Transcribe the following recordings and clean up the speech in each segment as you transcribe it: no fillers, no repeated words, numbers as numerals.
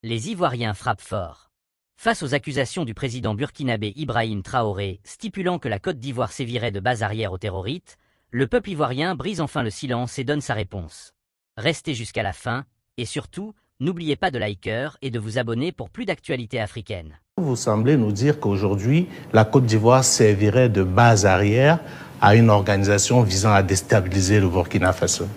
Les Ivoiriens frappent fort. Face aux accusations du président burkinabé Ibrahim Traoré, stipulant que la Côte d'Ivoire sévirait de base arrière aux terroristes, le peuple ivoirien brise enfin le silence et donne sa réponse. Restez jusqu'à la fin, et surtout, n'oubliez pas de liker et de vous abonner pour plus d'actualités africaines. Vous semblez nous dire qu'aujourd'hui, la Côte d'Ivoire servirait de base arrière à une organisation visant à déstabiliser le Burkina Faso.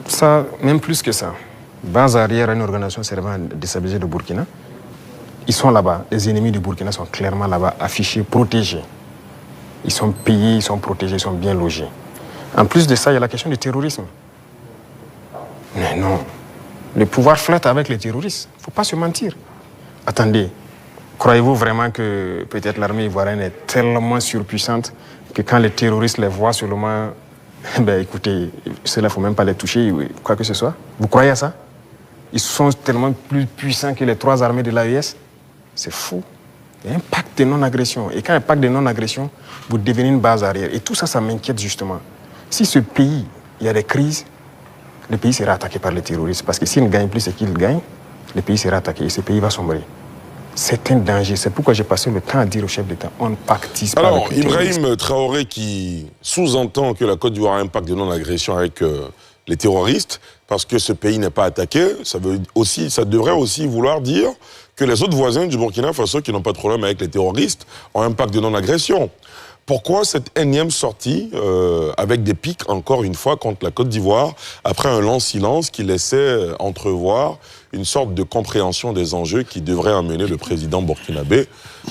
Ça, même plus que ça. Base arrière à une organisation servant à déstabiliser le Burkina. Ils sont là-bas. Les ennemis du Burkina sont clairement là-bas, affichés, protégés. Ils sont payés, ils sont protégés, ils sont bien logés. En plus de ça, il y a la question du terrorisme. Mais non. Le pouvoir flotte avec les terroristes. Il ne faut pas se mentir. Attendez. Croyez-vous vraiment que peut-être l'armée ivoirienne est tellement surpuissante que quand les terroristes les voient seulement, ben écoutez, ceux-là, il ne faut même pas les toucher, quoi que ce soit. Vous croyez à ça? Ils sont tellement plus puissants que les 3 armées de l'AES. C'est fou. Il y a un pacte de non-agression. Et quand il y a un pacte de non-agression, vous devenez une base arrière. Et tout ça, ça m'inquiète justement. Si ce pays, il y a des crises, le pays sera attaqué par les terroristes. Parce que s'ils ne gagnent plus ce qu'ils gagnent, le pays sera attaqué et ce pays va sombrer. C'est un danger. C'est pourquoi j'ai passé le temps à dire au chef d'État, on ne pactise pas avec les terroristes. Ibrahim Traoré qui sous-entend que la Côte d'Ivoire a un pacte de non-agression avec les terroristes, parce que ce pays n'est pas attaqué, ça devrait aussi vouloir dire que les autres voisins du Burkina Faso qui n'ont pas de problème avec les terroristes ont un pacte de non-agression. Pourquoi cette énième sortie avec des pics, encore une fois, contre la Côte d'Ivoire, après un long silence qui laissait entrevoir une sorte de compréhension des enjeux qui devrait amener le président burkinabé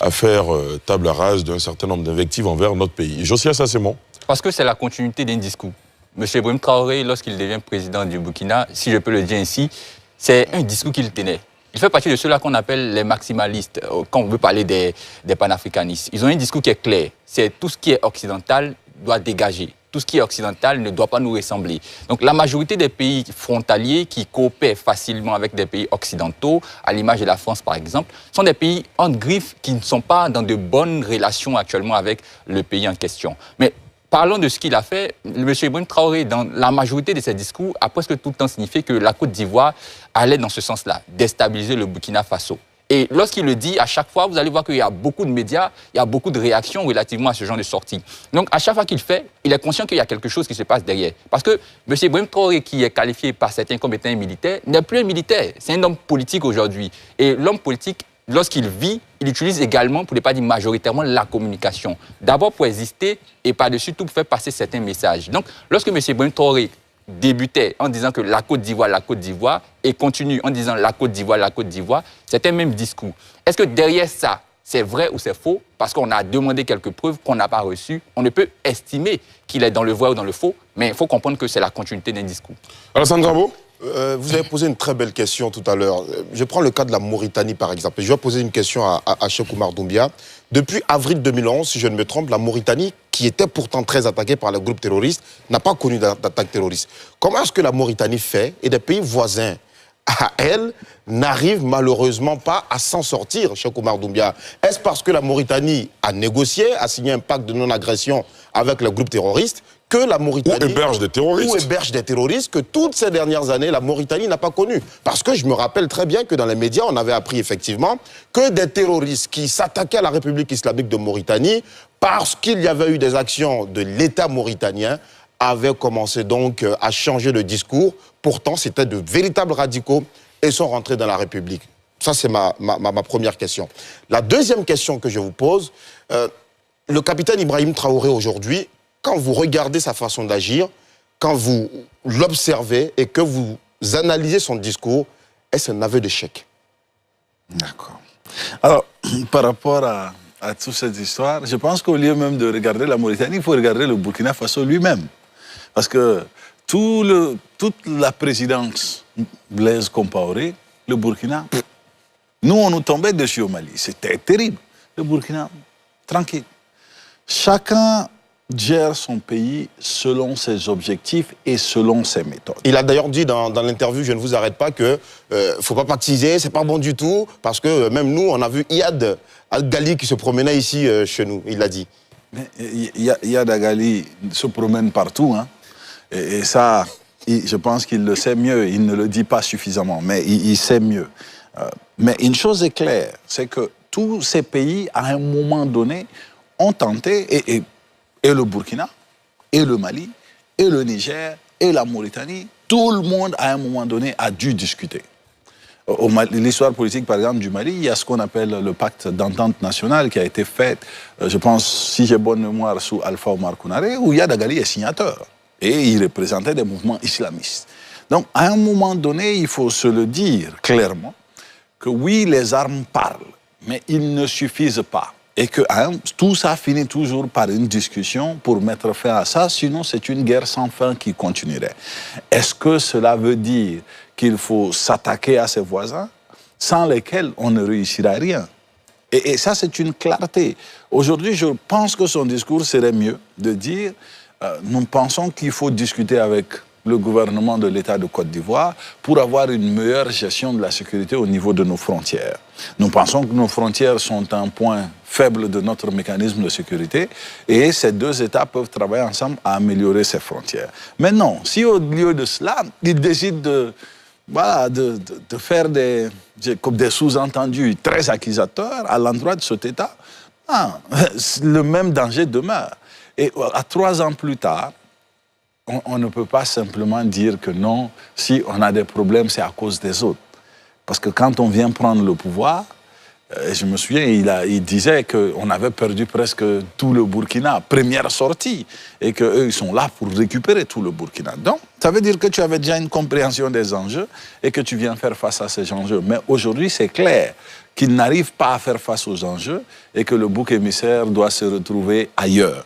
à faire table rase d'un certain nombre d'invectives envers notre pays. Josias Assemon. Parce que c'est la continuité d'un discours. M. Ibrahim Traoré, lorsqu'il devient président du Burkina, si je peux le dire ainsi, c'est un discours qu'il tenait. Il fait partie de ceux-là qu'on appelle les maximalistes, quand on veut parler des panafricanistes. Ils ont un discours qui est clair. C'est tout ce qui est occidental doit dégager. Tout ce qui est occidental ne doit pas nous ressembler. Donc la majorité des pays frontaliers qui coopèrent facilement avec des pays occidentaux, à l'image de la France par exemple, sont des pays en griffe qui ne sont pas dans de bonnes relations actuellement avec le pays en question. Mais parlons de ce qu'il a fait. M. Ibrahim Traoré, dans la majorité de ses discours, a presque tout le temps signifié que la Côte d'Ivoire allait dans ce sens-là, déstabiliser le Burkina Faso. Et lorsqu'il le dit, à chaque fois, vous allez voir qu'il y a beaucoup de médias, il y a beaucoup de réactions relativement à ce genre de sortie. Donc, à chaque fois qu'il fait, il est conscient qu'il y a quelque chose qui se passe derrière. Parce que M. Ibrahim Traoré, qui est qualifié par certains comme étant un militaire, n'est plus un militaire. C'est un homme politique aujourd'hui. Et l'homme politique, lorsqu'il vit, il utilise également, pour ne pas dire majoritairement, la communication. D'abord pour exister et par-dessus tout pour faire passer certains messages. Donc, lorsque M. Ibrahim Traoré débutait en disant que la Côte d'Ivoire, et continue en disant la Côte d'Ivoire, c'est un même discours. Est-ce que derrière ça, c'est vrai ou c'est faux? Parce qu'on a demandé quelques preuves qu'on n'a pas reçues. On ne peut estimer qu'il est dans le vrai ou dans le faux, mais il faut comprendre que c'est la continuité d'un discours. Alassane Grabo. Vous avez posé une très belle question tout à l'heure. Je prends le cas de la Mauritanie, par exemple. Je vais poser une question à Cheikh Oumar Doumbia. Depuis avril 2011, si je ne me trompe, la Mauritanie, qui était pourtant très attaquée par le groupe terroriste, n'a pas connu d'attaque terroriste. Comment est-ce que la Mauritanie fait et des pays voisins à elle n'arrivent malheureusement pas à s'en sortir, Cheikh Oumar Doumbia? Est-ce parce que la Mauritanie a négocié, a signé un pacte de non-agression avec le groupe terroriste, que la Mauritanie... Ou héberge des terroristes. Ou héberge des terroristes que toutes ces dernières années, la Mauritanie n'a pas connu. Parce que je me rappelle très bien que dans les médias, on avait appris effectivement que des terroristes qui s'attaquaient à la République islamique de Mauritanie, parce qu'il y avait eu des actions de l'État mauritanien, avaient commencé donc à changer de discours. Pourtant, c'était de véritables radicaux et sont rentrés dans la République. Ça, c'est ma première question. La deuxième question que je vous pose, le capitaine Ibrahim Traoré aujourd'hui, quand vous regardez sa façon d'agir, quand vous l'observez et que vous analysez son discours, est-ce un aveu d'échec? D'accord. Alors, par rapport à toute cette histoire, je pense qu'au lieu même de regarder la Mauritanie, il faut regarder le Burkina Faso lui-même. Parce que toute la présidence Blaise Compaoré, le Burkina, nous, on nous tombait dessus au Mali. C'était terrible. Le Burkina, tranquille. Chacun gère son pays selon ses objectifs et selon ses méthodes. Il a d'ailleurs dit dans l'interview, je ne vous arrête pas, que faut pas pactiser, c'est pas bon du tout, parce que même nous, on a vu Iyad Al-Ghali qui se promenait ici chez nous, il l'a dit. Iyad Al-Ghali se promène partout, hein. Et ça, je pense qu'il le sait mieux. Il ne le dit pas suffisamment, mais il sait mieux. Mais une chose est claire, c'est que tous ces pays, à un moment donné, ont tenté, et le Burkina, et le Mali, et le Niger, et la Mauritanie, tout le monde, à un moment donné, a dû discuter. L'histoire politique, par exemple, du Mali, il y a ce qu'on appelle le pacte d'entente nationale qui a été fait, je pense, si j'ai bonne mémoire, sous Alpha Omar Kounaré, où Yad Agali est signateur. Et il représentait des mouvements islamistes. Donc, à un moment donné, il faut se le dire clairement, que oui, les armes parlent, mais ils ne suffisent pas. Et que tout ça finit toujours par une discussion pour mettre fin à ça, sinon c'est une guerre sans fin qui continuerait. Est-ce que cela veut dire qu'il faut s'attaquer à ses voisins, sans lesquels on ne réussira rien? Et ça, c'est une clarté. Aujourd'hui, je pense que son discours serait mieux de dire nous pensons qu'il faut discuter avec le gouvernement de l'État de Côte d'Ivoire pour avoir une meilleure gestion de la sécurité au niveau de nos frontières. Nous pensons que nos frontières sont un point faible de notre mécanisme de sécurité et ces deux États peuvent travailler ensemble à améliorer ces frontières. Mais non, si au lieu de cela, ils décident de faire des sous-entendus très accusateurs à l'endroit de cet État, le même danger demeure. Et à 3 ans plus tard, on ne peut pas simplement dire que non, si on a des problèmes, c'est à cause des autres. Parce que quand on vient prendre le pouvoir, je me souviens, il disait qu'on avait perdu presque tout le Burkina, première sortie, et qu'eux, ils sont là pour récupérer tout le Burkina. Donc, ça veut dire que tu avais déjà une compréhension des enjeux et que tu viens faire face à ces enjeux. Mais aujourd'hui, c'est clair qu'ils n'arrivent pas à faire face aux enjeux et que le bouc émissaire doit se retrouver ailleurs.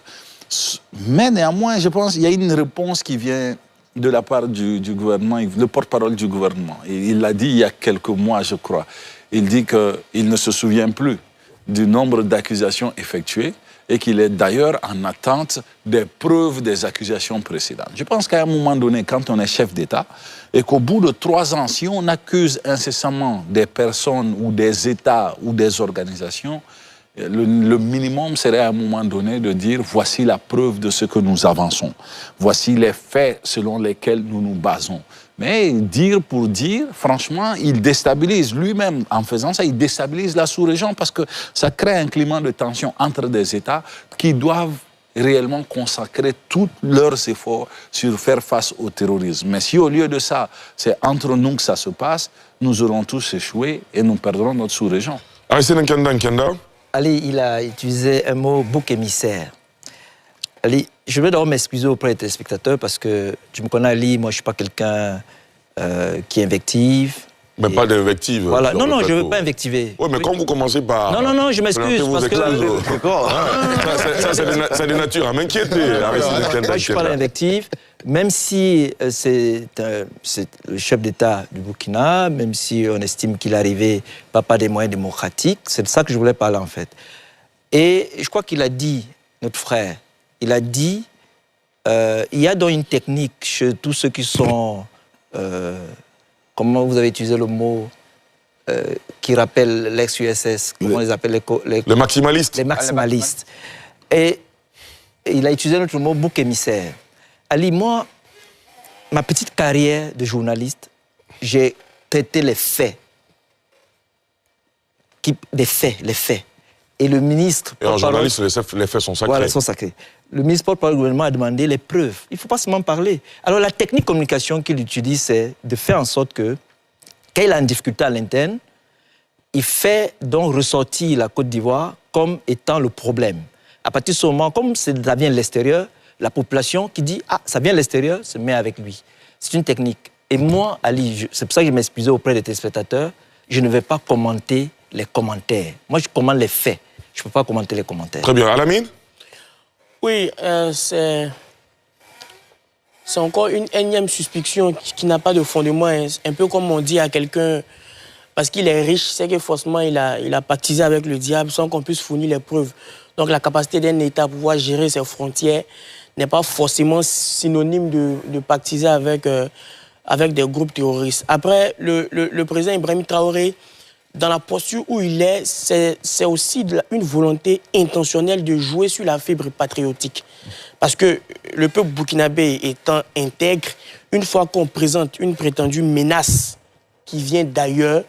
Mais néanmoins, je pense qu'il y a une réponse qui vient de la part du gouvernement, le porte-parole du gouvernement. Il l'a dit il y a quelques mois, je crois. Il dit qu'il ne se souvient plus du nombre d'accusations effectuées et qu'il est d'ailleurs en attente des preuves des accusations précédentes. Je pense qu'à un moment donné, quand on est chef d'État, et qu'au bout de 3 ans, si on accuse incessamment des personnes ou des États ou des organisations, le minimum serait à un moment donné de dire voici la preuve de ce que nous avançons. Voici les faits selon lesquels nous nous basons. Mais dire pour dire, franchement, il déstabilise lui-même. En faisant ça, il déstabilise la sous-région parce que ça crée un climat de tension entre des États qui doivent réellement consacrer tous leurs efforts sur faire face au terrorisme. Mais si au lieu de ça, c'est entre nous que ça se passe, nous aurons tous échoué et nous perdrons notre sous-région. Ali, il a utilisé un mot bouc émissaire. Ali, je veux d'abord m'excuser auprès des téléspectateurs parce que tu me connais, Ali, moi je ne suis pas quelqu'un qui invective. Mais pas d'invective. Voilà. Non, je ne veux pas invectiver. Oui, mais quand vous commencez par... Non, je m'excuse. Parce que... c'est de nature à m'inquiéter. Moi, je ne suis pas l'invective. Même si c'est le chef d'État du Burkina, même si on estime qu'il est arrivé pas des moyens démocratiques, c'est de ça que je voulais parler en fait. Et je crois qu'il a dit, notre frère, il a dit, il y a donc une technique chez tous ceux qui sont, comment vous avez utilisé le mot, qui rappelle l'ex-USS, comment on les appelle les maximalistes. Les maximalistes. Et il a utilisé notre mot bouc émissaire. Ali, moi, ma petite carrière de journaliste, j'ai traité les faits. Les faits. Et le ministre... Et en journaliste, les faits sont sacrés. Voilà, ils sont sacrés. Le ministre porte-parole du gouvernement a demandé les preuves. Il ne faut pas seulement parler. Alors, la technique de communication qu'il utilise, c'est de faire en sorte que, quand il a une difficulté à l'interne, il fait donc ressortir la Côte d'Ivoire comme étant le problème. À partir de ce moment, comme ça vient de l'extérieur, la population qui dit « Ah, ça vient de l'extérieur », se met avec lui. C'est une technique. Et moi, Ali, c'est pour ça que je m'excusais auprès des téléspectateurs, je ne vais pas commenter les commentaires. Moi, je commente les faits. Je ne peux pas commenter les commentaires. Très bien. Alamine ? Oui, c'est encore une énième suspicion qui n'a pas de fondement. Un peu comme on dit à quelqu'un, parce qu'il est riche, c'est que forcément il a pactisé avec le diable sans qu'on puisse fournir les preuves. Donc la capacité d'un État à pouvoir gérer ses frontières n'est pas forcément synonyme de pactiser avec des groupes terroristes. Après, le président Ibrahim Traoré dans la posture où il est, c'est aussi une volonté intentionnelle de jouer sur la fibre patriotique. Parce que le peuple burkinabé étant intègre, une fois qu'on présente une prétendue menace qui vient d'ailleurs,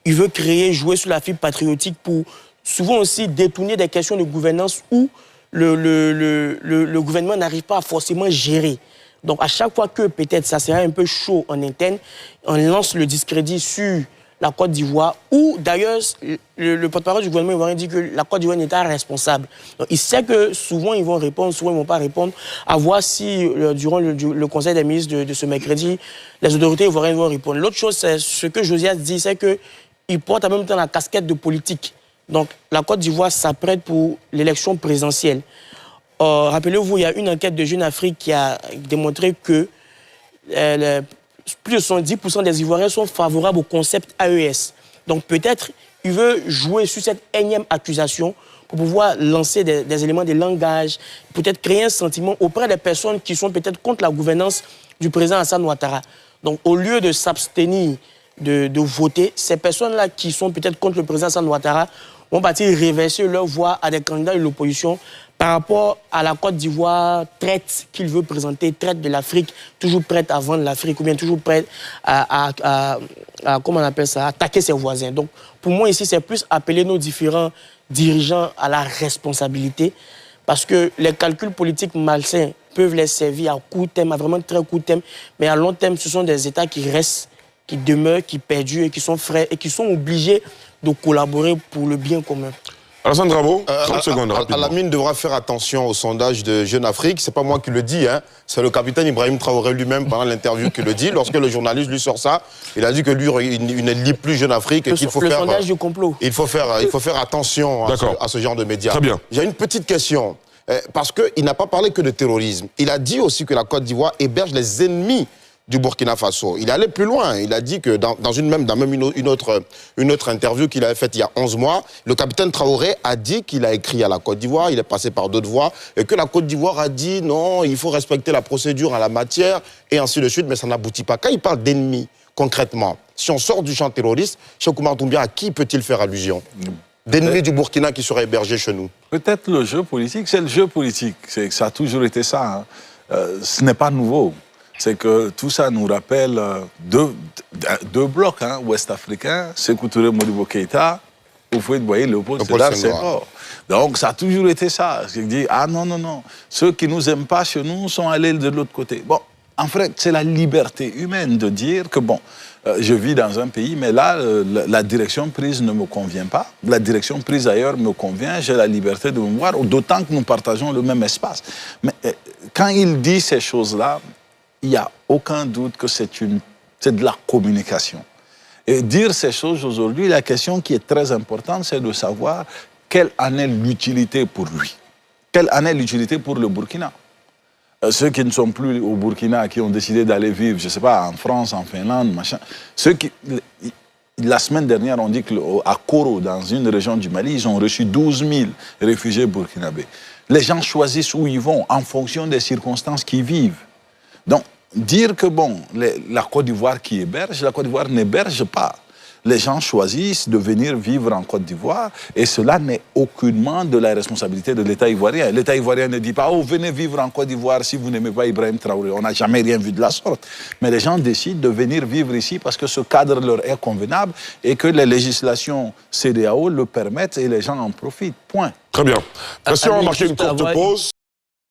il veut jouer sur la fibre patriotique pour souvent aussi détourner des questions de gouvernance où le gouvernement n'arrive pas à forcément gérer. Donc à chaque fois que peut-être ça sera un peu chaud en interne, on lance le discrédit sur la Côte d'Ivoire, où d'ailleurs le porte-parole du gouvernement ivoirien dit que la Côte d'Ivoire n'est pas responsable. Donc, il sait que souvent ils vont répondre, souvent ils ne vont pas répondre, à voir si durant le conseil des ministres de ce mercredi, les autorités ivoiriennes vont répondre. L'autre chose, c'est ce que Josias dit, c'est qu'il porte en même temps la casquette de politique. Donc la Côte d'Ivoire s'apprête pour l'élection présidentielle. Rappelez-vous, il y a une enquête de Jeune Afrique qui a démontré que plus de 70% des Ivoiriens sont favorables au concept AES. Donc peut-être il veut jouer sur cette énième accusation pour pouvoir lancer des éléments de langage, peut-être créer un sentiment auprès des personnes qui sont peut-être contre la gouvernance du président Alassane Ouattara. Donc au lieu de s'abstenir de voter, ces personnes-là qui sont peut-être contre le président Alassane Ouattara vont partir réverser leur voix à des candidats de l'opposition par rapport à la Côte d'Ivoire traite qu'il veut présenter, traite de l'Afrique, toujours prête à vendre l'Afrique ou bien toujours prête à comment on appelle ça, attaquer ses voisins. Donc pour moi ici, c'est plus appeler nos différents dirigeants à la responsabilité parce que les calculs politiques malsains peuvent les servir à court terme, à vraiment très court terme, mais à long terme, ce sont des États qui restent, qui demeurent, qui perdurent et qui sont frais et qui sont obligés de collaborer pour le bien commun. Alassane Drabo, 30 secondes, rapidement. Alamine devra faire attention au sondage de Jeune Afrique. C'est pas moi qui le dis, hein. C'est le capitaine Ibrahim Traoré lui-même pendant l'interview qui le dit. Lorsque le journaliste lui sort ça, il a dit que lui, il ne lit plus Jeune Afrique et qu'il faut faire... sondage du complot. Il faut faire attention à ce genre de médias. Très bien. J'ai une petite question. Parce qu'il n'a pas parlé que de terrorisme. Il a dit aussi que la Côte d'Ivoire héberge les ennemis du Burkina Faso. Il est allé plus loin. Il a dit que dans une autre interview qu'il avait faite il y a 11 mois, le capitaine Traoré a dit qu'il a écrit à la Côte d'Ivoire, il est passé par d'autres voies, et que la Côte d'Ivoire a dit non, il faut respecter la procédure en la matière, et ainsi de suite, mais ça n'aboutit pas. Quand il parle d'ennemis, concrètement, si on sort du champ terroriste, Cheikh Oumar Doumbia, à qui peut-il faire allusion? D'ennemis du Burkina qui seraient hébergés chez nous? Peut-être le jeu politique, c'est le jeu politique. Ça a toujours été ça. Hein. Ce n'est pas nouveau. C'est que tout ça nous rappelle deux blocs hein, ouest-africains, Sékou Touré, Modibo Keïta, Houphouët-Boigny, Léopold Sédar Senghor. Donc ça a toujours été ça. C'est dit, ah non, non, non, ceux qui ne nous aiment pas chez nous sont allés de l'autre côté. Bon, en fait, c'est la liberté humaine de dire que, bon, je vis dans un pays, mais là, la direction prise ne me convient pas. La direction prise ailleurs me convient, j'ai la liberté de me voir, d'autant que nous partageons le même espace. Mais quand il dit ces choses-là, il n'y a aucun doute que c'est de la communication. Et dire ces choses aujourd'hui, la question qui est très importante, c'est de savoir quelle en est l'utilité pour lui. Quelle en est l'utilité pour le Burkina. Ceux qui ne sont plus au Burkina, qui ont décidé d'aller vivre, je ne sais pas, en France, en Finlande, machin. La semaine dernière, on dit qu'à Koro, dans une région du Mali, ils ont reçu 12 000 réfugiés burkinabés. Les gens choisissent où ils vont en fonction des circonstances qu'ils vivent. Donc, dire que, bon, la Côte d'Ivoire qui héberge, la Côte d'Ivoire n'héberge pas. Les gens choisissent de venir vivre en Côte d'Ivoire et cela n'est aucunement de la responsabilité de l'État ivoirien. L'État ivoirien ne dit pas « Oh, venez vivre en Côte d'Ivoire si vous n'aimez pas Ibrahim Traoré ». On n'a jamais rien vu de la sorte. Mais les gens décident de venir vivre ici parce que ce cadre leur est convenable et que les législations CEDEAO le permettent et les gens en profitent. Point. Très bien. Merci, on va marquer une courte pause.